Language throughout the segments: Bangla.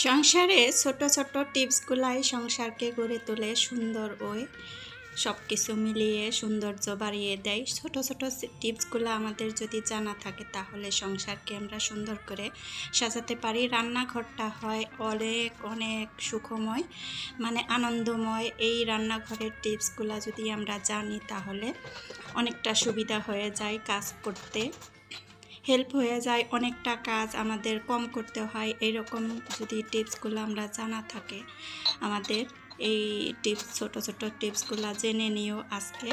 সংসারে ছোট ছোট টিপসগুলাই সংসারকে গড়ে তোলে সুন্দর ওই সব কিছু মিলিয়ে সৌন্দর্য বাড়িয়ে দেয়। ছোট ছোট টিপসগুলো আমাদের যদি জানা থাকে তাহলে সংসারকে আমরা সুন্দর করে সাজাতে পারি। রান্নাঘরটা হয় অনেক অনেক সুখময়, মানে আনন্দময়। এই রান্নাঘরের টিপসগুলো যদি আমরা জানি তাহলে অনেকটা সুবিধা হয়ে যায়, কাজ করতে হেল্প হয়ে যায়, অনেকটা কাজ আমাদের কম করতে হয়। এরকম যদি টিপসগুলো আমরা জানা থাকে আমাদের, এই টিপস ছোট ছোট টিপসগুলো জেনে নিও আজকে।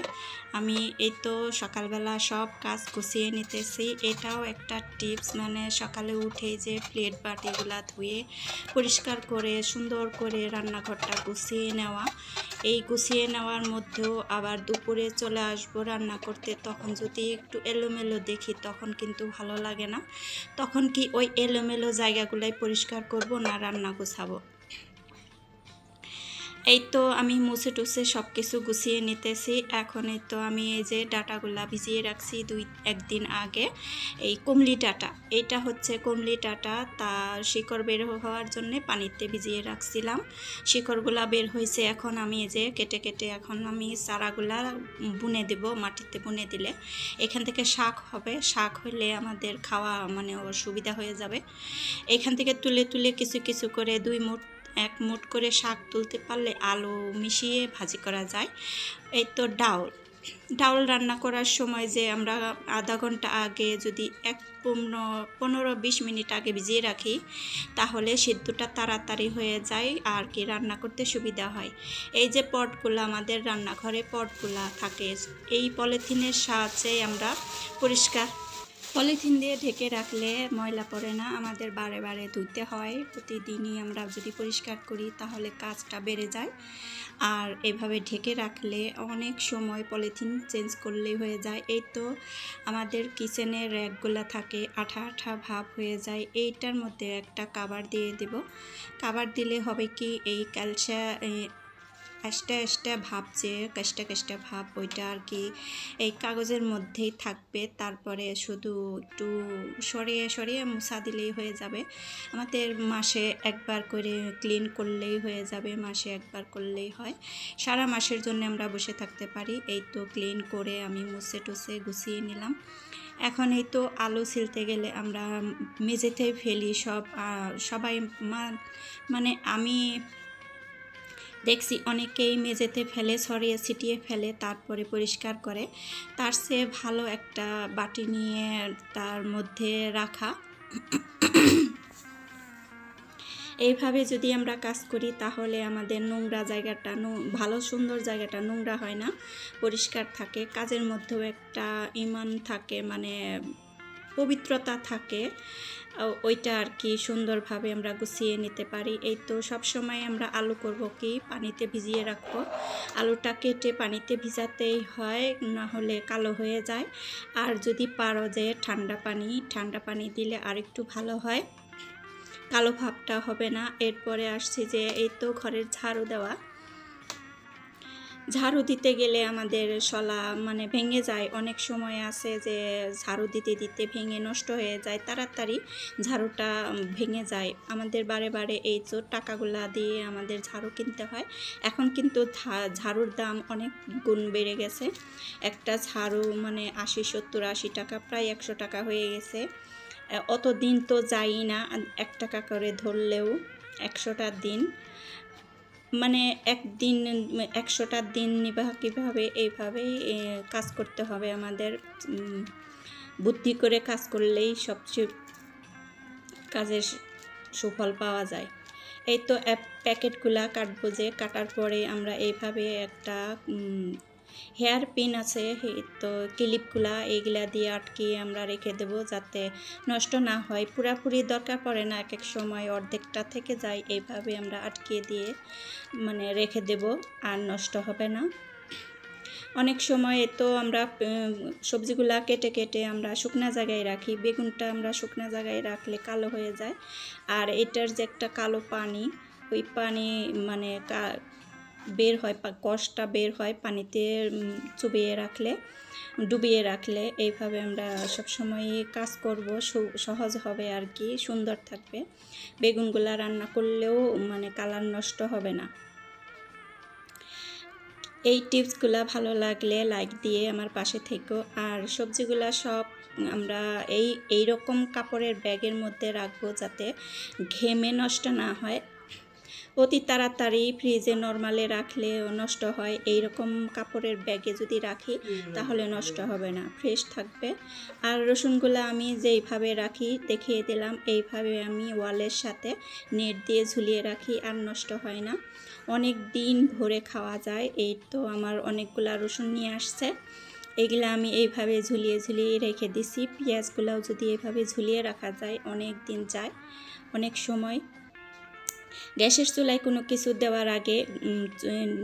আমি এই তো সকালবেলা সব কাজ গুছিয়ে নিতেছি। এটাও একটা টিপস, মানে সকালে উঠে যে প্লেট বাটিগুলা ধুয়ে পরিষ্কার করে সুন্দর করে রান্নাঘরটা গুছিয়ে নেওয়া। এই গুছিয়ে নেওয়ার মধ্যেও আবার দুপুরে চলে আসবো রান্না করতে, তখন যদি একটু এলোমেলো দেখি তখন কিন্তু ভালো লাগে না। তখন কি ওই এলোমেলো জায়গাগুলাই পরিষ্কার করব না রান্না গোছাবো। এই তো আমি মুছে টুছে সব কিছু গুছিয়ে নিতেছি। এখন এই তো আমি এই যে ডাটাগুলা ভিজিয়ে রাখছি একদিন আগে। এই কুমলি ডাটা, এইটা হচ্ছে কুমলি ডাটা, তার শিকড় বের হওয়ার জন্য পানিতে ভিজিয়ে রাখছিলাম। শিকড়গুলা বের হয়েছে, এখন আমি এই যে কেটে কেটে এখন আমি চারাগুলা বুনে দেব। মাটিতে বুনে দিলে এখান থেকে শাক হবে, শাক হলে আমাদের খাওয়া মানে সুবিধা হয়ে যাবে। এখান থেকে তুলে তুলে কিছু কিছু করে এক মুঠ করে শাক তুলতে পারলে আলু মিশিয়ে ভাজি করা যায়। এই তো ডাউল রান্না করার সময় যে আমরা আধা ঘন্টা আগে যদি 15-20 মিনিট আগে ভিজিয়ে রাখি তাহলে সিদ্ধটা তাড়াতাড়ি হয়ে যায় আর কি রান্না করতে সুবিধা হয়। এই যে পটগুলো আমাদের রান্নাঘরে পটগুলা থাকে, এই পলিথিনের সাহায্যে আমরা পলিথিন দিয়ে ঢেকে রাখলে ময়লা পড়ে না, আমাদের বারে বারে ধুইতে হয়। প্রতিদিনই আমরা যদি পরিষ্কার করি তাহলে কাজটা বেড়ে যায়। আর এভাবে ঢেকে রাখলে অনেক সময় পলিথিন চেঞ্জ করলেই হয়ে যায়। এই তো আমাদের কিচেনের র্যাকগুলো থাকে আঠা আঠা ভাব হয়ে যায়, এইটার মধ্যে একটা কাভার দিয়ে দেব। কাভার দিলে হবে কি এই এক্সট্রা ভাব, যে কেষ্টা ভাব ওইটা আর কি এই কাগজের মধ্যেই থাকবে। তারপরে শুধু একটু সরিয়ে সরিয়ে মুছা দিলেই হয়ে যাবে। আমাদের মাসে একবার করে ক্লিন করলেই হয়ে যাবে, মাসে একবার করলেই হয়, সারা মাসের জন্য আমরা বসে থাকতে পারি। এই তো ক্লিন করে আমি মুছে টুছে গুছিয়ে নিলাম। এখন এই তো আলু ছিলতে গেলে আমরা মেঝেতে ফেলি সবাই, মানে আমি দেখছি অনেকেই মেঝেতে ফেলে, ছড়িয়ে ছিটিয়ে ফেলে তারপরে পরিষ্কার করে। তার চেয়ে ভালো একটা বাটি নিয়ে তার মধ্যে রাখা। এইভাবে যদি আমরা কাজ করি তাহলে আমাদের নোংরা জায়গাটা ভালো সুন্দর জায়গাটা নোংরা হয় না, পরিষ্কার থাকে। কাজের মধ্যেও একটা ইমান থাকে, মানে পবিত্রতা থাকে, ওইটা আর কি সুন্দরভাবে আমরা গুছিয়ে নিতে পারি। এই তো সব সময় আমরা আলু করব কি পানিতে ভিজিয়ে রাখবো। আলুটা কেটে পানিতে ভিজাতেই হয়, না হলে কালো হয়ে যায়। আর যদি পারো যে ঠান্ডা পানি দিলে আর একটু ভালো হয়, কালো ভাবটা হবে না। এরপরে আসছি যে এই তো ঘরের ঝাড়ু দিতে গেলে আমাদের শলা মানে ভেঙে যায়। অনেক সময় আছে যে ঝাড়ু দিতে দিতে ভেঙে নষ্ট হয়ে যায়, তাড়াতাড়ি ঝাড়ুটা ভেঙে যায়। আমাদের বারে বারে এই তো টাকাগুলা দিয়ে আমাদের ঝাড়ু কিনতে হয়। এখন কিন্তু ঝাড়ুর দাম অনেক গুণ বেড়ে গেছে। একটা ঝাড়ু মানে 80-70-80 টাকা, প্রায় 100 টাকা হয়ে গেছে। অত দিন তো যাই না, 1 টাকা করে ধরলেও 100টা দিন, মানে একদিন 100টা দিন কীভাবে এইভাবেই কাজ করতে হবে আমাদের। বুদ্ধি করে কাজ করলেই সবচেয়ে কাজের সুফল পাওয়া যায়। এই তো প্যাকেটগুলা কাটবো, যে কাটার পরে আমরা এইভাবে একটা হেয়ার পিন আছে, তো ক্লিপগুলা এইগুলা দিয়ে আটকিয়ে আমরা রেখে দেব যাতে নষ্ট না হয়। পুরাপুরি দরকার পড়ে না, এক এক সময় অর্ধেকটা থেকে যায়। এইভাবে আমরা আটকিয়ে দিয়ে মানে রেখে দেব, আর নষ্ট হবে না। অনেক সময় তো আমরা সবজিগুলা কেটে কেটে আমরা শুকনা জায়গায় রাখি, বেগুনটা আমরা শুকনা জায়গায় রাখলে কালো হয়ে যায়। আর এটার যে একটা কালো পানি, ওই পানি মানে বের হয়, কষটা বের হয় পানিতে চুবিয়ে রাখলে, ডুবিয়ে রাখলে। এইভাবে আমরা সবসময় কাজ করব, সহজ হবে আর কি, সুন্দর থাকবে। বেগুনগুলা রান্না করলেও মানে কালার নষ্ট হবে না। এই টিপসগুলো ভালো লাগলে লাইক দিয়ে আমার পাশে থেকো। আর সবজিগুলা সব আমরা এই রকম কাপড়ের ব্যাগের মধ্যে রাখবো যাতে ঘেমে নষ্ট না হয়। অতি তাড়াতাড়ি ফ্রিজে নরমালে রাখলেও নষ্ট হয়, এই রকম কাপড়ের ব্যাগে যদি রাখি তাহলে নষ্ট হবে না, ফ্রেশ থাকবে। আর রসুনগুলো আমি যেইভাবে রাখি দেখিয়ে দিলাম, এইভাবে আমি ওয়ালের সাথে নেট দিয়ে ঝুলিয়ে রাখি, আর নষ্ট হয় না, অনেক দিন ভরে খাওয়া যায়। এই তো আমার অনেকগুলা রসুন নিয়ে আসছে, এগুলো আমি এইভাবে ঝুলিয়ে ঝুলিয়ে রেখে দিছি। পেঁয়াজগুলোও যদি এইভাবে ঝুলিয়ে রাখা যায় অনেক দিন যায়, অনেক সময়। গ্যাসের চুলায় কোনো কিছু দেওয়ার আগে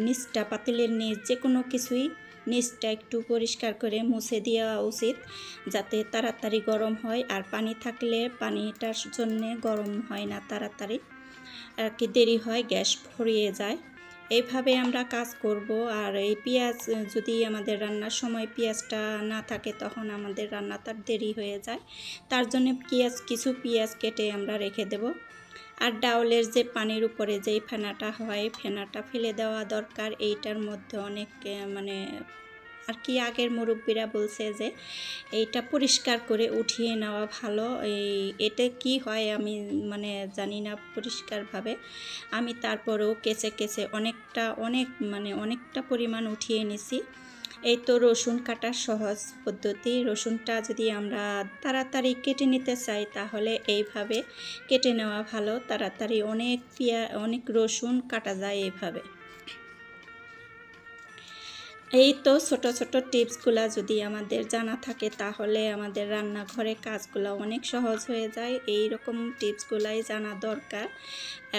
নিচটা, পাতিলের নিচ যে কোনো কিছুই নিচটা একটু পরিষ্কার করে মুছে দেওয়া উচিত, যাতে তাড়াতাড়ি গরম হয়। আর পানি থাকলে পানিটার জন্যে গরম হয় না তাড়াতাড়ি, আর কি দেরি হয়, গ্যাস ভরিয়ে যায়। এইভাবে আমরা কাজ করব। আর এই পেঁয়াজ যদি আমাদের রান্নার সময় পেঁয়াজটা না থাকে তখন আমাদের রান্নাটা দেরি হয়ে যায়, তার জন্য কিছু পেঁয়াজ কেটে আমরা রেখে দেব। আর ডাউলের যে পানির উপরে যেই ফেনাটা হয়, ফেনাটা ফেলে দেওয়া দরকার। এইটার মধ্যে অনেক মানে আর কি আগের মুরব্বীরা বলছে যে এইটা পরিষ্কার করে উঠিয়ে নেওয়া ভালো। এটা কি হয় আমি মানে জানি না পরিষ্কারভাবে, আমি তারপরেও কেচে অনেকটা পরিমাণ উঠিয়ে নিছি। এই তো রসুন কাটার সহজ পদ্ধতি। রসুনটা যদি আমরা তাড়াতাড়ি কেটে নিতে চাই তাহলে এইভাবে কেটে নেওয়া ভালো, তাড়াতাড়ি অনেক রসুন কাটা যায় এইভাবে। এই তো ছোট ছোট টিপসগুলো যদি আমাদের জানা থাকে তাহলে আমাদের রান্নাঘরে কাজগুলো অনেক সহজ হয়ে যায়। এই রকম টিপসগুলাই জানা দরকার।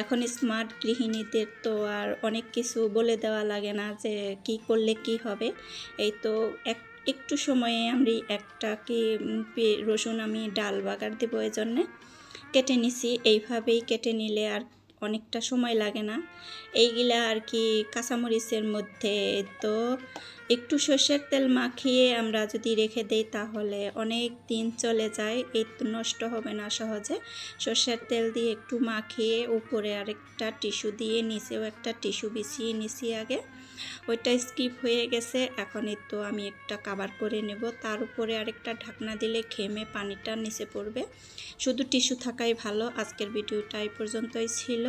এখন স্মার্ট গৃহিণীদের তো আর অনেক কিছু বলে দেওয়া লাগে না যে কি করলে কি হবে। এই তো একটু সময়ে আমি রসুন আমি ডাল বাগার দেবো, এই জন্যে কেটে নিছি। এইভাবেই কেটে নিলে আর অনেকটা সময় লাগে না। এইগুলা আর কি কাঁচামরিচের মধ্যে তো একটু সর্ষের তেল মাখিয়ে আমরা যদি রেখে দেই তাহলে অনেক দিন চলে যায়, এই তো নষ্ট হবে না সহজে। সর্ষের তেল দিয়ে একটু মাখিয়ে উপরে আরেকটা টিস্যু দিয়ে নিচেও একটা টিস্যু বিছিয়ে নিছি আগে, ওইটা স্কিপ হয়ে গেছে। এখন এই তো আমি একটা কভার করে নেব, তার উপরে আরেকটা ঢাকনা দিলে ঘেমে পানিটা নিচে পড়বে। শুধু টিস্যু থাকাই ভালো। আজকের ভিডিওটা এই পর্যন্তই ছিল।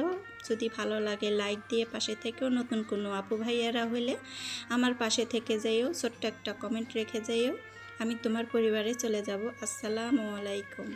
যদি ভালো লাগে লাইক দিয়ে পাশে থেকেও, নতুন কোনো আপু ভাইয়ারা হলে আমার পাশে থেকে যাইও, ছোট্ট একটা কমেন্ট রেখে যাইও, আমি তোমার পরিবারে চলে যাব। আসসালামু আলাইকুম।